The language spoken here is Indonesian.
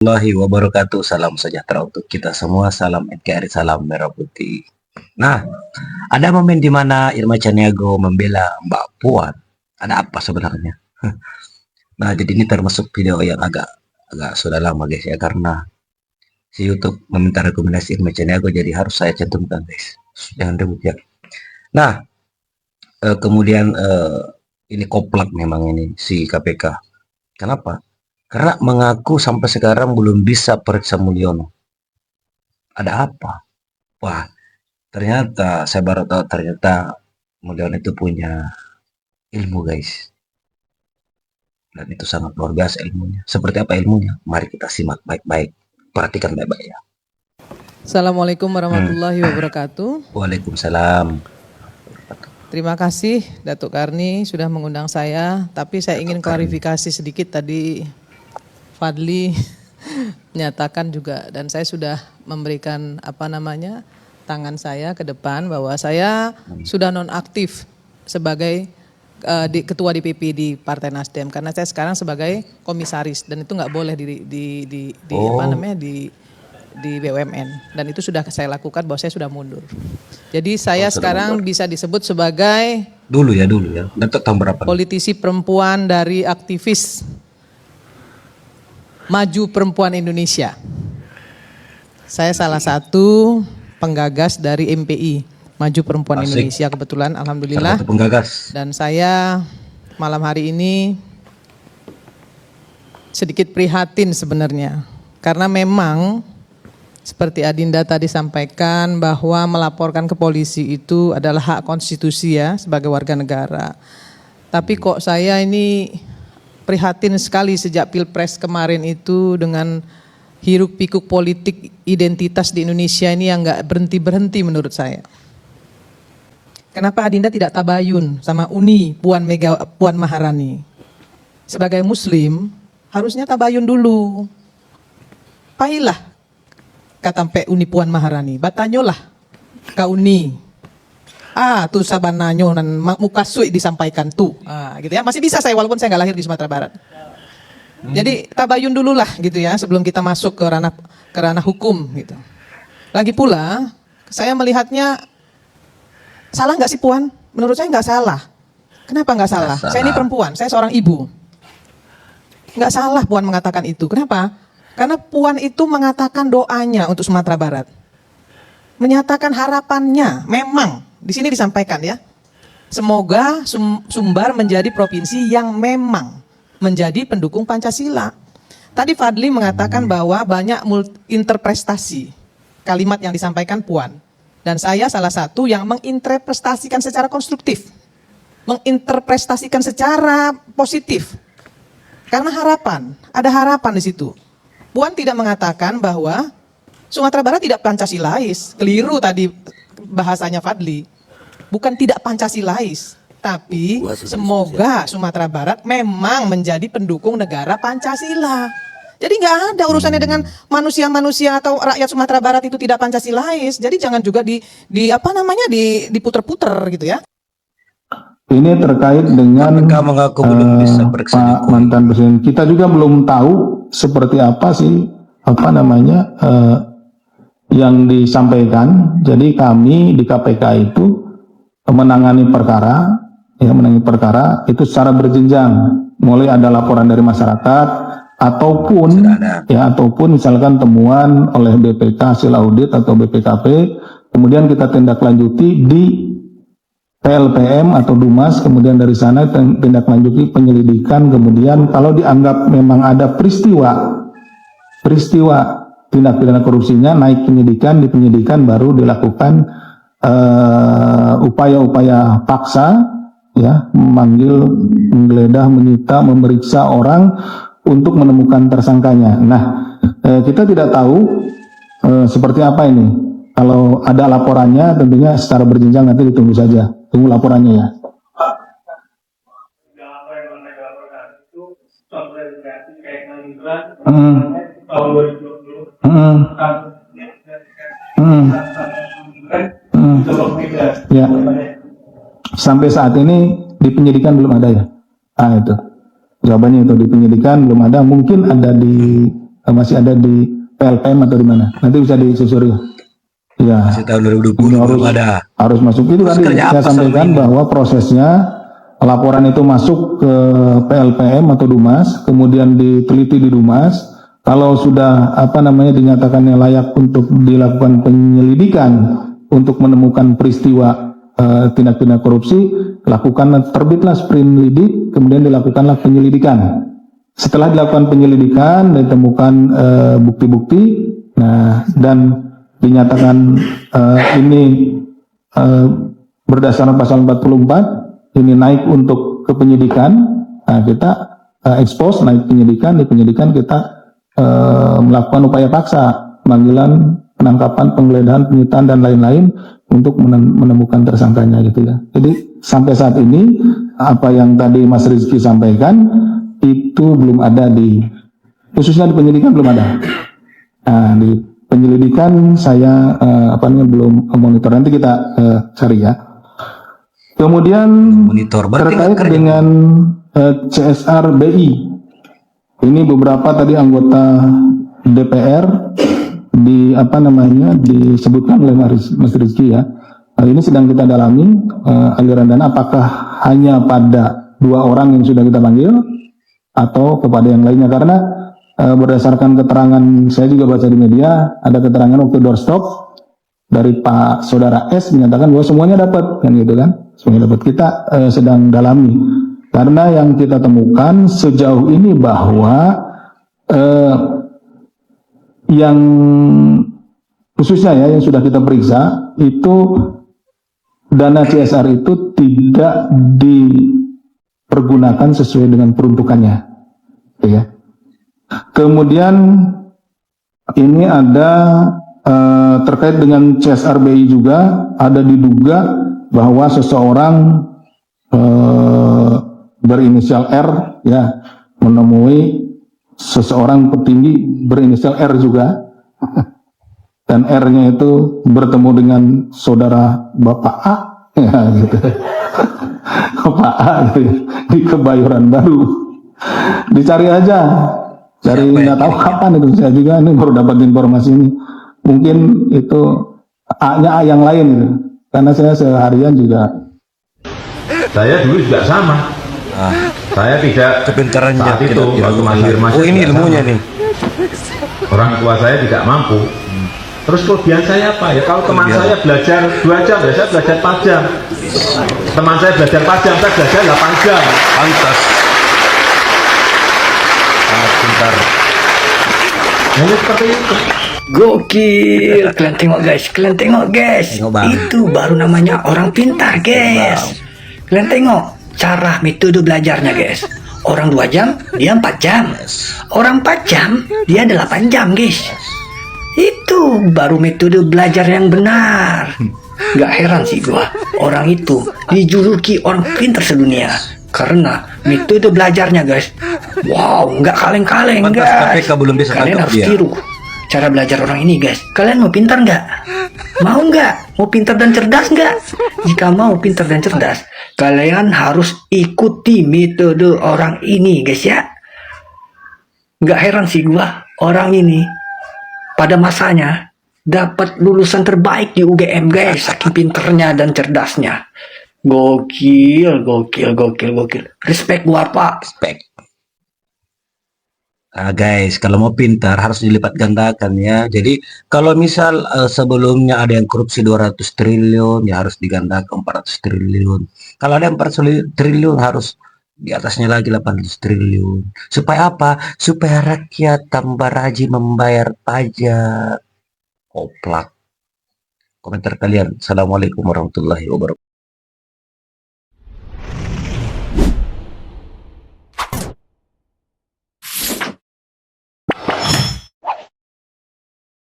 Warahmatullahi wabarakatuh. Salam sejahtera untuk kita semua. Salam NKRI, salam merah putih. Nah, ada momen di mana Irma Caniago membela Mbak Puan. Ada apa sebenarnya? Nah, jadi ini termasuk video yang agak agak sudah lama guys ya, karena si YouTube meminta rekomendasi Irma Caniago, jadi harus saya cantumkan guys. Jangan ribut ya. Nah, kemudian ini koplak memang ini si KPK. Kenapa? Karena mengaku sampai sekarang belum bisa periksa Mulyono. Ada apa? Wah, ternyata saya baru tahu ternyata Mulyono itu punya ilmu guys. Dan itu sangat luar biasa ilmunya. Seperti apa ilmunya? Mari kita simak baik-baik. Perhatikan baik-baik ya. Assalamualaikum warahmatullahi wabarakatuh. Waalaikumsalam. Terima kasih Datuk Karni sudah mengundang saya. Tapi saya ingin klarifikasi sedikit tadi Fadli menyatakan juga, dan saya sudah memberikan tangan saya ke depan bahwa saya sudah nonaktif sebagai ketua DPP di Partai Nasdem, karena saya sekarang sebagai komisaris dan itu nggak boleh di BUMN, dan itu sudah saya lakukan bahwa saya sudah mundur. Jadi saya sekarang bisa disebut sebagai dulu ya. Datuk tahun berapa? Politisi perempuan dari aktivis Maju Perempuan Indonesia. Saya salah satu penggagas dari MPI, Maju Perempuan Indonesia, kebetulan alhamdulillah. Penggagas. Dan saya malam hari ini sedikit prihatin sebenarnya, karena memang seperti Adinda tadi sampaikan bahwa melaporkan ke polisi itu adalah hak konstitusi ya sebagai warga negara. Tapi kok saya ini prihatin sekali sejak Pilpres kemarin itu dengan hiruk pikuk politik identitas di Indonesia ini yang nggak berhenti menurut saya. Kenapa Adinda tidak tabayun sama Uni Puan Maharani? Sebagai Muslim harusnya tabayun dulu. Pailah kata Uni Puan Maharani, batanyolah ke Uni. Tuh sabananyo nan muka sui disampaikan tuh. Gitu ya. Masih bisa saya walaupun saya nggak lahir di Sumatera Barat. Jadi tabayun dulu lah gitu ya sebelum kita masuk ke ranah hukum gitu. Lagi pula saya melihatnya salah nggak sih Puan? Menurut saya nggak salah. Kenapa nggak salah? Saya ini perempuan, saya seorang ibu. Nggak salah Puan mengatakan itu. Kenapa? Karena Puan itu mengatakan doanya untuk Sumatera Barat. Menyatakan harapannya, memang di sini disampaikan ya. Semoga Sumbar menjadi provinsi yang memang menjadi pendukung Pancasila. Tadi Fadli mengatakan bahwa banyak interpretasi kalimat yang disampaikan Puan. Dan saya salah satu yang menginterpretasikan secara konstruktif. Menginterpretasikan secara positif. Karena ada harapan di situ. Puan tidak mengatakan bahwa Sumatera Barat tidak Pancasilais. Keliru tadi bahasanya Fadli. Bukan tidak Pancasilais, tapi semoga Sumatera Barat memang menjadi pendukung negara Pancasila. Jadi nggak ada urusannya dengan manusia-manusia atau rakyat Sumatera Barat itu tidak Pancasilais. Jadi jangan juga diputer-puter gitu ya. Ini terkait dengan mengaku belum bisa Pak mantan presiden. Kita juga belum tahu seperti apa sih yang disampaikan. Jadi kami di KPK itu menangani perkara itu secara berjenjang. Mulai ada laporan dari masyarakat ataupun misalkan temuan oleh BPK hasil audit atau BPKP, kemudian kita tindak lanjuti di PLPM atau Dumas, kemudian dari sana tindak lanjuti penyelidikan, kemudian kalau dianggap memang ada peristiwa tindak pidana korupsinya, naik penyidikan, di penyidikan baru dilakukan upaya-upaya paksa, ya, memanggil, menggeledah, menyita, memeriksa orang untuk menemukan tersangkanya. Nah, kita tidak tahu seperti apa ini. Kalau ada laporannya, tentunya secara berjenjang nanti ditunggu saja. Tunggu laporannya ya. Ya. Sampai saat ini di penyidikan belum ada ya. Itu jawabannya, itu di penyidikan belum ada. Mungkin ada di masih ada di PLPM atau di mana? Nanti bisa disusuri. Ya, Masih tahun 2020 ini belum ada. harus masuk. Itu Terus tadi kerja saya apa selama sampaikan ini? bahwa prosesnya laporan itu masuk ke PLPM atau Dumas, kemudian diteliti di Dumas. Kalau sudah dinyatakannya layak untuk dilakukan penyelidikan untuk menemukan peristiwa tindak pidana korupsi, terbitlah sprindik, kemudian dilakukanlah penyelidikan. Setelah dilakukan penyelidikan, ditemukan bukti-bukti, nah dan dinyatakan ini berdasarkan pasal 44 ini naik untuk ke penyidikan. Nah, kita expose naik penyidikan, di penyidikan kita melakukan upaya paksa, pemanggilan, penangkapan, penggeledahan, penyitaan dan lain-lain untuk menemukan tersangkanya gitu ya. Jadi sampai saat ini apa yang tadi Mas Rizky sampaikan itu belum ada khususnya di penyidikan belum ada. Nah, di penyelidikan saya belum monitor, nanti kita cari ya. Kemudian Monitor berarti nggak terkait kerja. dengan CSR BI, ini beberapa tadi anggota DPR disebutkan oleh Mas Rizky ya. Ini sedang kita dalami aliran dana apakah hanya pada 2 orang yang sudah kita panggil atau kepada yang lainnya, karena berdasarkan keterangan saya juga baca di media, ada keterangan waktu doorstop dari Pak Saudara S menyatakan bahwa semuanya dapat, kan gitu kan, semuanya dapat. Kita sedang dalami, karena yang kita temukan sejauh ini bahwa yang khususnya ya yang sudah kita periksa itu dana CSR itu tidak dipergunakan sesuai dengan peruntukannya, ya. Kemudian ini ada terkait dengan CSR BI juga ada diduga bahwa seseorang berinisial R ya menemui seseorang petinggi berinisial R juga dan R-nya itu bertemu dengan saudara Bapak A ya gitu. Bapak A gitu, di Kebayoran Baru. Dicari aja. Dari nggak tahu kapan itu, saya juga ini baru dapat informasi ini. Mungkin itu A-nya A yang lain gitu. Karena saya seharian juga. Saya dulu juga sama. Saya tidak Kepintarannya saat itu tidak waktu mahir. masih remaja Oh, ini juga ilmunya sama. nih. Orang tua saya tidak mampu. Terus kelebihan saya apa ya? Kalau teman saya belajar 2 jam, ya saya belajar 4 jam. Teman saya belajar 4 jam, saya belajar 8 jam. Pantas. Sangat pintar. Hanya seperti itu. Gokil, kalian tengok guys, Tengok, Bang. itu baru namanya orang pintar guys. Kalian tengok cara metode belajarnya guys. Orang 2 jam, dia 4 jam. Orang 4 jam, dia 8 jam guys. Itu baru metode belajar yang benar. Gak heran sih gua, orang itu dijuluki orang pintar sedunia karena metode belajarnya guys. Wow, nggak kaleng-kaleng Pantas guys. KPK belum bisa Kalian tangkap harus dia. tiru cara belajar orang ini guys. Kalian mau pintar nggak? Mau nggak? Mau pintar dan cerdas nggak? Jika mau pintar dan cerdas, kalian harus ikuti metode orang ini guys ya. Nggak heran sih gua, orang ini pada masanya dapat lulusan terbaik di UGM guys, saking pinternya dan cerdasnya. Gokil. Respect gua Pak. Respect. Guys, kalau mau pintar harus dilipat gandakan ya. Jadi kalau misal sebelumnya ada yang korupsi 200 triliun, ya harus digandakan 400 triliun. Kalau ada 400 triliun harus di atasnya lagi 800 triliun. Supaya apa? Supaya rakyat tambah rajin membayar pajak. Oplak. Komentar kalian. Assalamualaikum warahmatullahi wabarakatuh.